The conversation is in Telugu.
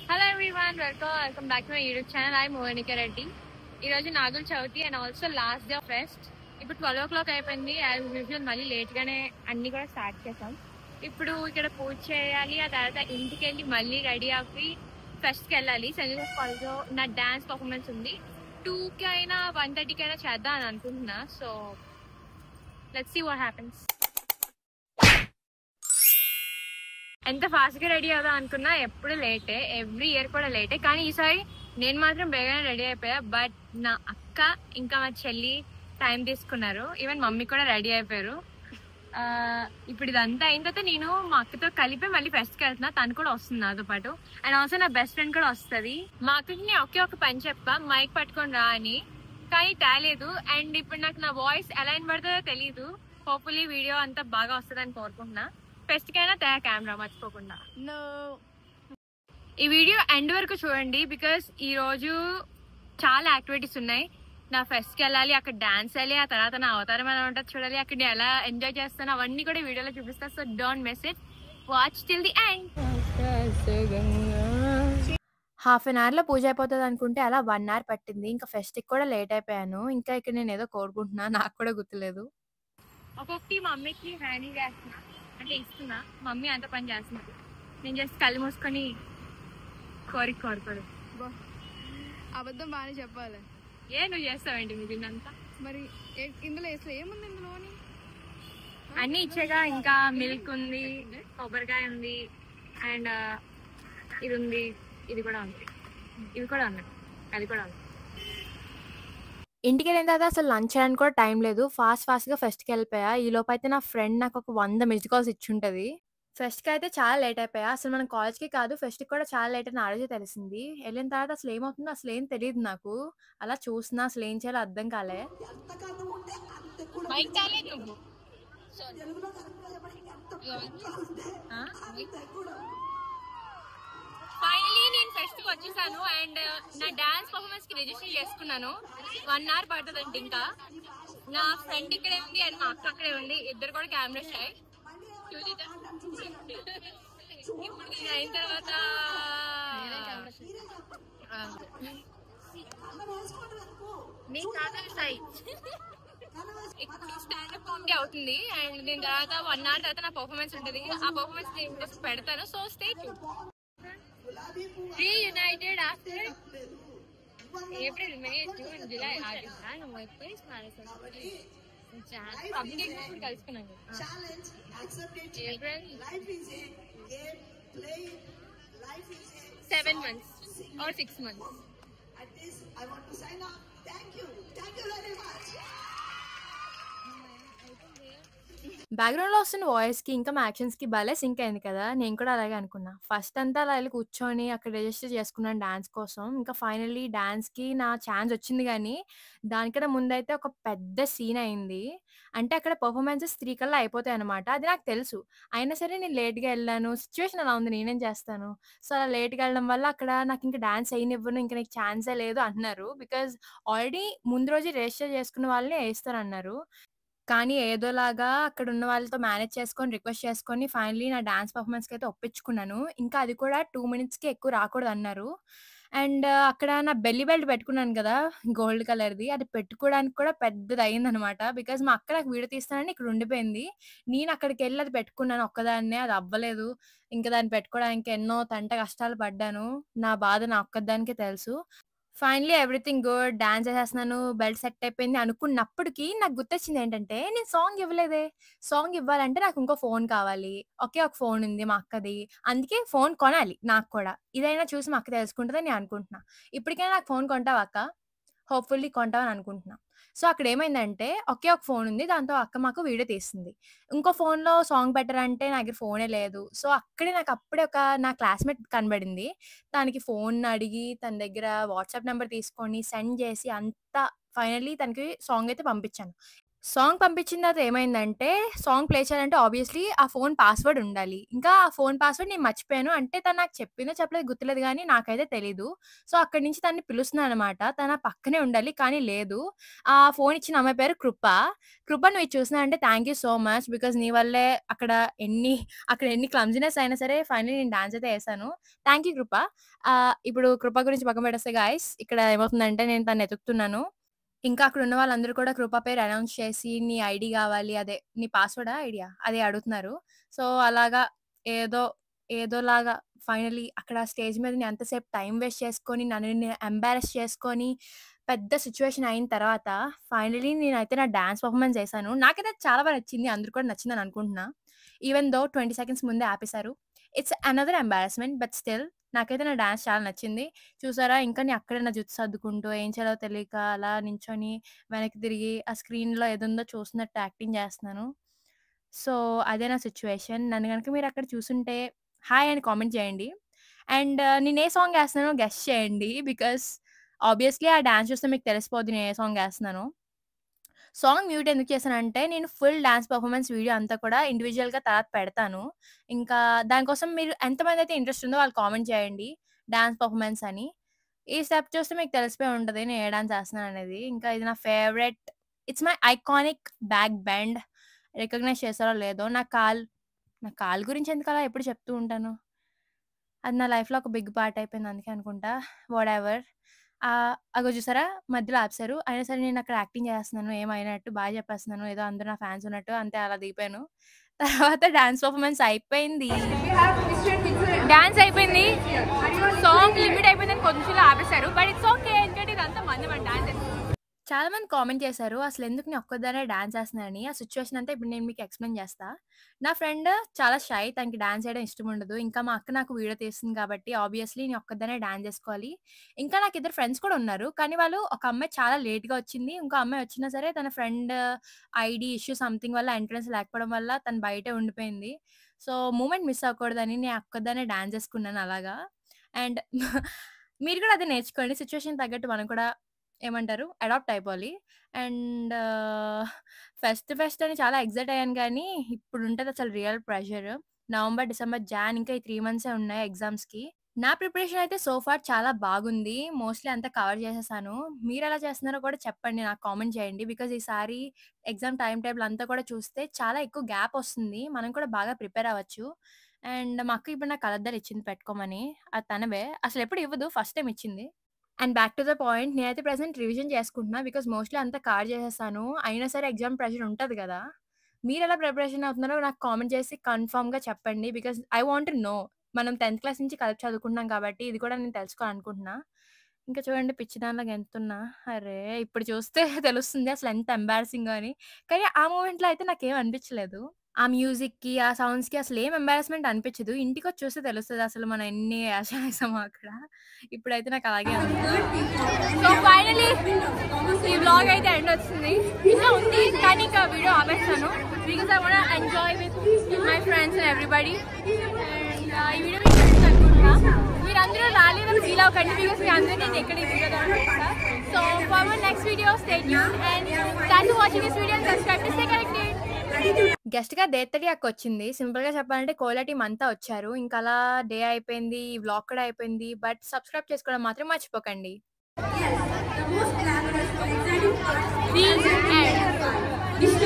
Hello everyone, welcome back to my YouTube channel. I'm Mohanika Reddy. ఈరోజు Nagula Chavithi and also last day of fest. ఇప్పుడు 12 o'clock అయిపోయింది. యాజ్ యూజువల్ మళ్ళీ లేట్గానే అన్ని కూడా స్టార్ట్ చేసాం. ఇప్పుడు ఇక్కడ పూజ చేయాలి, ఆ తర్వాత ఇంటికి వెళ్ళి మళ్ళీ రెడీ అవ్వి ఫెస్ట్కి వెళ్ళాలి. సెంట్ జోసెఫ్ కాలేజ్లో నా డాన్స్ పర్ఫార్మెన్స్ ఉంది. 2కి అయినా 1:30కి అయినా చేద్దాం అని అనుకుంటున్నా. So let's see what happens. ఎంత ఫాస్ట్గా రెడీ అవుదాం అనుకున్నా ఎప్పుడు లేటే, ఎవ్రీ ఇయర్ కూడా లేటే. కానీ ఈసారి నేను మాత్రం బేగానే రెడీ అయిపోయా. బట్ నా అక్క ఇంకా మా చెల్లి టైం తీసుకున్నారు. ఈవెన్ మమ్మీ కూడా రెడీ అయిపోయారు. ఇప్పుడు ఇదంతా అయిన తర్వాత నేను మా అక్కతో కలిపి మళ్ళీ ఫెస్ట్కి వెళ్తున్నా. తను కూడా వస్తుంది నాతో పాటు. అండ్ ఆల్సో నా బెస్ట్ ఫ్రెండ్ కూడా వస్తుంది. మా అక్కకి నేను ఒక పని చెప్పా, మైక్ పట్టుకొని రా అని. కానీ తేలేదు. అండ్ ఇప్పుడు నాకు నా వాయిస్ ఎలా వినబడుతుందో తెలీదు. హోప్ఫుల్లీ వీడియో అంతా బాగా వస్తుందని కోరుకుంటున్నా. ఫెస్ట్ కైనా కెమెరా మర్చిపోకుండా. ఈ వీడియో ఎండ్ వరకు చూడండి, బికాస్ ఈ రోజు చాలా యాక్టివిటీస్ ఉన్నాయి. నా ఫెస్ట్కి వెళ్ళాలి, అక్కడ డాన్స్ వేయాలి, ఆ తర్వాత నా అవతారం ఎలా ఉంటుంది చూడాలి, అక్కడ నేను ఎలా ఎంజాయ్ చేస్తాను అవన్నీ కూడా వీడియోలో చూపిస్తాను. So don't miss it, watch till the end. Half an అవర్లో పూజ అయిపోతుంది అనుకుంటే అలా 1 hour పట్టింది. ఇంకా ఫెస్ట్కి కూడా లేట్ అయిపోయాను. ఇంకా ఇక్కడ నేను ఏదో కోరుకుంటున్నా, నాకు కూడా గుర్తులేదు. ఒక్కొక్కటి మా మమ్మీకి హ్యాండిల్ చేస్తున్నా, అంటే ఇస్తున్నా. మమ్మీ అంత పని చేస్తున్నారు, నేను జస్ట్ కళ్ళు మూసుకొని కోరుకోరు. అబద్ధం బాగానే చెప్పాలి. నువ్వు చేస్తావేంటి మిగిలినంతా? మరి ఇందులో ఏముంది ఇందులోని? అన్ని ఇచ్చేగా. ఇంకా మిల్క్ ఉంది, కొబ్బరికాయ ఉంది, అండ్ ఇది ఉంది, ఇది కూడా ఉంది, ఇవి కూడా ఉన్నాయి, అది కూడా ఉంది. ఇంటికి వెళ్ళిన తర్వాత అసలు లంచ్ చేయడానికి కూడా టైం లేదు. ఫాస్ట్గా ఫెస్ట్కి వెళ్ళిపోయా. ఈ లోపు అయితే నా ఫ్రెండ్ నాకు ఒక 100 మిస్డ్ కాల్స్ ఇచ్చుంటది. ఫెస్ట్కి అయితే చాలా లేట్ అయిపోయా. అసలు మనం కాలేజ్కి కాదు, ఫెస్ట్కి కూడా చాలా లేట్ అని ఆ రోజే తెలిసింది. వెళ్ళిన తర్వాత అసలు ఏమవుతుందో అసలు ఏం తెలియదు నాకు. అలా చూస్తున్నా, అసలు ఏం చేయాలో అర్థం కాలే. ఫైనలీ నేను ఫెస్ట్ కి వచ్చేసాను. అండ్ నా డాన్స్ పర్ఫార్మెన్స్ కి రిజిస్టర్ చేసుకున్నాను. 1 hour పడుతుందంటే. ఇంకా నా ఫ్రెండ్ ఇక్కడే ఉంది అండ్ మా అక్క అక్కడే ఉంది. ఇద్దరు కూడా కెమెరా షై. ఇప్పుడు నేను అయిన తర్వాత స్టాండప్ కామెడీ అవుతుంది. అండ్ దీని తర్వాత 1 hour తర్వాత నా పర్ఫార్మెన్స్ ఉంటుంది. ఆ పర్ఫార్మెన్స్ నేను పెడతాను. So stay tuned. Reunited after April, May, June, July, August. My place marathon. Public కలుసుకున్నాను. April 7 months or 6 months. At this, I want to sign off. Thank you very much. బ్యాక్గ్రౌండ్లో వస్తున్న వాయిస్కి ఇంకా మా యాక్షన్స్కి భలే సింక్ అయింది కదా. నేను కూడా అలాగే అనుకున్నా. ఫస్ట్ అంతా అలా వెళ్ళి కూర్చొని అక్కడ రిజిస్టర్ చేసుకున్నాను డాన్స్ కోసం. ఇంకా ఫైనల్లీ డాన్స్కి నా ఛాన్స్ వచ్చింది. కానీ దానికన్నా ముందైతే ఒక పెద్ద సీన్ అయింది. అంటే అక్కడ పర్ఫార్మెన్సెస్ 3 కల్లా అయిపోతాయి అనమాట. అది నాకు తెలుసు. అయినా సరే నేను లేట్గా వెళ్ళాను. సిచ్యువేషన్ అలా ఉంది, నేనేం చేస్తాను. సో అలా లేట్గా వెళ్ళడం వల్ల అక్కడ నాకు ఇంకా డాన్స్ అయినివ్వను, ఇంకా నీకు ఛాన్సే లేదు అంటున్నారు. బికాజ్ ఆల్రెడీ ముందు రోజు రిజిస్టర్ చేసుకున్న వాళ్ళని వేస్తారన్నారు. కానీ ఏదోలాగా అక్కడున్న వాళ్ళతో మేనేజ్ చేసుకొని, రిక్వెస్ట్ చేసుకొని ఫైనల్లీ నా డాన్స్ పర్ఫార్మెన్స్‌కైతే ఒప్పించుకున్నాను. ఇంకా అది కూడా 2 మినిట్స్‌కి ఎక్కువ రాకూడదన్నారు. అండ్ అక్కడ నా బెల్లీ బెల్ట్ పెట్టుకున్నాను కదా, గోల్డ్ కలర్‌ది. అది పెట్టుకోవడానికి కూడా పెద్దదయిందనమాట. బికాజ్ మా అక్క నాకు వీడియో తీస్తానని ఇక్కడ ఉండిపోయింది. నేను అక్కడికెళ్ళి అది పెట్టుకున్నాను ఒక్కదాన్నే. అది అవ్వలేదు. ఇంకా దాన్ని పెట్టుకోవడానికి ఎన్నో కష్టాలు పడ్డాను. నా బాధ నా ఒక్కదానికే తెలుసు. Finally everything good. డాన్స్ చేసేస్తున్నాను. బెల్ట్ సెట్ అయిపోయింది అనుకున్నప్పటికి నాకు గుర్తొచ్చింది ఏంటంటే, నేను సాంగ్ ఇవ్వలేదే. సాంగ్ ఇవ్వాలంటే నాకు ఇంకో ఫోన్ కావాలి. ఒకే ఒక ఫోన్ ఉంది మా అక్కది. అందుకే ఫోన్ కొనాలి నాకు కూడా. ఇదైనా చూసి మా అక్క తెలుసుకుంటదని నేను అనుకుంటున్నా. ఇప్పటికైనా నాకు ఫోన్ కొంటావా అక్క? హోప్‌ఫుల్లీ కొంటావని అనుకుంటున్నా. సో అక్కడేమైందంటే ఒకే ఒక ఫోన్ ఉంది. దాంతో అక్క మాకు వీడియో తీస్తుంది. ఇంకో ఫోన్‌లో సాంగ్ పెట్టరంటే నా దగ్గర ఫోనే లేదు. సో అక్కడే నాకు అప్పుడే నా క్లాస్‌మేట్ కనబడింది. తనకి ఫోన్ అడిగి తన దగ్గర వాట్సాప్ నంబర్ తీసుకొని సెండ్ చేసి అంతా ఫైనల్లీ తనకి సాంగ్ అయితే పంపించాను. సాంగ్ పంపించిన తర్వాత ఏమైందంటే, సాంగ్ ప్లే చేయాలంటే ఆబ్వియస్‌లీ ఆ ఫోను పాస్‌వర్డ్ ఉండాలి. ఇంకా ఆ ఫోను పాస్‌వర్డ్ నేను మర్చిపోయాను. అంటే తను నాకు చెప్పిందో చెప్పలేదో గుర్తులేదు గానీ నాకైతే తెలీదు. సో, అక్కడి నుంచి తనని పిలుస్తున్నాననమాట. తను నా పక్కనే ఉండాలి కానీ లేదు. ఆ ఫోను ఇచ్చిన అమ్మాయి పేరు కృప. కృప నువ్వు ఇది చూస్తున్నావంటే thank you so much. Because నీ వల్లే ఎన్ని అక్కడ ఎన్ని క్లమ్జీనెస్ అయినా సరే ఫైనల్లీ నేను డాన్స్ అయితే ఏసాను. థాంక్ యూ కృప. ఇప్పుడు కృప గురించి పక్కన పెట్టేస్తే గైస్ ఇక్కడ ఏమవుతుందంటే నేను తనని ఎతుకుతున్నాను. ఇంకా అక్కడున్న వాళ్ళందరూ కూడా కృప పేరు అనౌన్స్ చేసి, "నీ ఐడీ గావాలి" అదే నీ పాస్‌వర్డా? ఐడీయా? అదే అడుగుతున్నారు. సో, అలాగా ఏదో ఏదోలాగా ఫైనల్లీ అక్కడ స్టేజ్ మీద నేను అంతసేపు టైమ్ వేస్ట్ చేసుకొని, నన్ను నేను ఎంబారస్ చేసుకొని, పెద్ద సిట్యుయేషన్ అయిన తర్వాత ఫైనల్లీ నేనైతే నా డాన్స్ పెర్ఫార్మన్స్ చేశాను. నాకైతే చాలా బా నచ్చింది. అందరికి కూడా నచ్చిందని అనుకుంటున్నా. ఈవెన్ దో 20 సెకండ్స్ ముందే ఆపేశారు. It's another embarrassment but still నాకైతే నా డాన్స్ చాలా నచ్చింది. చూసారా ఇంకా నేను అక్కడే నా జుట్టు సర్దుకుంటూ ఏం చేయాలో తెలియక అలా నించొని వెనక్కి తిరిగి ఆ స్క్రీన్‌లో ఏదుందో చూస్తున్నట్టు యాక్టింగ్ చేస్తున్నాను. సో, అదే నా సిట్యుయేషన్. నన్ను గనుక మీరక్కడ చూసుంటే హాయ్ అని కామెంట్ చేయండి. అండ్ నేను ఏ సాంగ్ ఏస్తున్నానో గెస్ చేయండి. బికాజ్ ఆబ్వియస్‌లీ ఆ డాన్స్ చూస్తే మీకు తెలిసిపోద్ది నేను ఏ సాంగ్ ఏస్తున్నానో. సాంగ్ మ్యూట్ ఎందుకు చేశానంటే, నేను ఫుల్ డాన్స్ పెర్ఫార్మన్స్ వీడియో అంతా కూడా ఇండివిడ్యుయల్‌గా తర్వాత పెడతాను. ఇంకా దానికోసం మీరు ఎంతమందైతే ఇంట్రెస్ట్ ఉందో వాళ్ళు కామెంట్ చేయండి. డాన్స్ పెర్ఫార్మన్స్ అని. ఈ స్టెప్ చూస్తే మీకు తెలిసిపోయి ఉంటది నేను ఏ డాన్స్ చేస్తున్నాననేది. ఇంకా ఇది నా favourite it's my iconic back bend. Recognise చేశారో లేదో నా కాలు గురించి ఎందుకలా ఎప్పుడు చెప్తూ ఉంటాను. అది నా లైఫ్‌లో ఒక బిగ్ పార్ట్ అయిపోయింది అందుకే అనుకుంటా. వాటెవర్. అగో చూసారా మధ్యలో ఆపేశారు. అయినా సరే నేనక్కడ యాక్టింగ్ చేస్తున్నాను. ఏమైనట్టు బాగా చెప్పేస్తున్నాను. ఏదో అందరూ నా ఫ్యాన్స్ ఉన్నట్టు అంతే అలా దిగిపోయాను. తర్వాత డాన్స్ పెర్ఫార్మన్స్ అయిపోయింది. డాన్స్ అయిపోయింది. సాంగ్ లిమిట్ అయిపోయిందని కొంచెంలో ఆపేశారు. But it's okay. ఎందుకంటే ఇదంతా మంది మన డాన్స్ చాలా మంది కామెంట్ చేశారు. అసలెందుకు నేను ఒక్కదాన్నే డాన్స్ చేస్తున్నానని. ఆ సిట్యుయేషన్ అంతా ఇప్పుడు నేను మీకు ఎక్స్‌ప్లెయిన్ చేస్తా. నా ఫ్రెండ్ చాలా షై. తనకి డాన్స్ చేయడం ఇష్టముండదు. ఇంకా మా అక్క నాకు వీడియో తీస్తుంది కాబట్టి ఆబ్వియస్‌లీ నేను ఒక్కదాన్నే డాన్స్ చేసుకోవాలి. ఇంకా నాకు ఇద్దరు ఫ్రెండ్స్ కూడా ఉన్నారు. కానీ వాళ్ళు ఒక అమ్మాయి చాలా లేట్‌గా వచ్చింది. ఇంకో అమ్మాయి వచ్చినా సరే తన ఫ్రెండ్ ఐడీ ఇష్యూ సంథింగ్ వల్ల ఎంట్రన్స్ లేకపోవడం వల్ల తను బయటే ఉండిపోయింది. సో, మూవ్‌మెంట్ మిస్ అవ్వకూడదని నేను ఒక్కదాన్నే డాన్స్ చేసుకున్నాను అలాగా. అండ్ మీరు కూడా అదే నేర్చుకోండి. సిట్యుయేషన్‌కి తగ్గట్టు మనం కూడా ఏమంటారు అడాప్ట్ అయిపోవాలి. అండ్ ఫెస్ట్ అని చాలా ఎక్సైట్ అయ్యాను గానీ, ఇప్పుడుంటది అసలు real pressure. November, December, Jan ఇంకా ఈ 3 మంత్సే ఉన్నాయి ఎగ్జామ్స్‌కి. నా ప్రిపరేషన్ అయితే సో ఫార్ చాలా బాగుంది. మోస్ట్‌లీ అంతా కవర్ చేసేసాను. మీరెలా చేస్తున్నారో కూడా చెప్పండి. నాకు కామెంట్ చేయండి. బికాజ్ ఈసారి ఎగ్జామ్ టైమ్ టేబుల్ అంతా కూడా చూస్తే చాలా ఎక్కువ గ్యాప్ వస్తుంది. మనం కూడా బాగా ప్రిపేర్ అవ్వచ్చు. అండ్ మా అక్క ఇప్పుడు నాకు కలర్‌దారి ఇచ్చింది పెట్టుకోమని. అది తనవే. అసలెప్పుడు ఇవ్వదు. ఫస్ట్ టైమ్ ఇచ్చింది. And back to the point నేనైతే ప్రెజెంట్ రివిజన్ చేసుకుంటున్నా. బికాజ్ మోస్ట్‌లీ అంతా కవర్ చేసేసాను. అయినా సరే ఎగ్జామ్ ప్రెషర్ ఉంటది గదా! మీరెలా ప్రిపరేషన్ అవుతున్నారో నాకు కామెంట్ చేసి కన్ఫర్మ్‌గా చెప్పండి. Because I want to know. మనం 10థ్ క్లాస్ నుంచి కలిపి చదువుకుంటున్నాం కాబట్టి ఇది కూడా నేను తెలుసుకోవాలనుకుంటున్నా. ఇంకా చూడండి పిచ్చిదానిలాగా గెంతుతున్నా. అరే! ఇప్పుడు చూస్తే తెలుస్తుంది అసలు ఎంత ఎంబారసింగో అని. కానీ ఆ మూమెంట్‌లో అయితే నాకేం అనిపించలేదు. ఆ మ్యూజిక్‌కి, ఆ సౌండ్స్‌కి అసలేం ఎంబారస్మెంట్ అనిపించదు. ఇంటికొచ్చి చూస్తే తెలుస్తది అసలు మనం ఎన్ని యాషాలు వేసామో అక్కడ. ఇప్పుడైతే నాకు అలాగే ఉంది. సో ఫైనల్లీ ఈ వ్లాగ్ అయితే ఎండ్ వచ్చింది. ఇంకా ఉంది కానీ ఇంకా వీడియో ఆపేస్తాను. Because I want enjoy with my friends and everybody. And ఈ వీడియో మీకు నచ్చింది అనుకుంటున్నా. మీరందరూ రాలేదని ఫీల్ అవ్వకండి. బికాజ్ మీ అందరికీ నేను ఎక్కడ ఈ వీడియో ద్వారా చూస్తా. So for my next video stay tuned and thanks for watching this video and subscribe to stay connected. గెస్ట్‌గా దేత్తడి అక్క వచ్చింది. సింపుల్‌గా చెప్పాలంటే కోలా టీమ్ అంతా వచ్చారు. ఇంకా అలా డే అయిపోయింది. ఈ వ్లాగ్ కూడా అయిపోయింది. బట్ సబ్స్క్రైబ్ చేసుకోవడం మాత్రం మర్చిపోకండి. Yes, the most glamorous, exciting part. The end.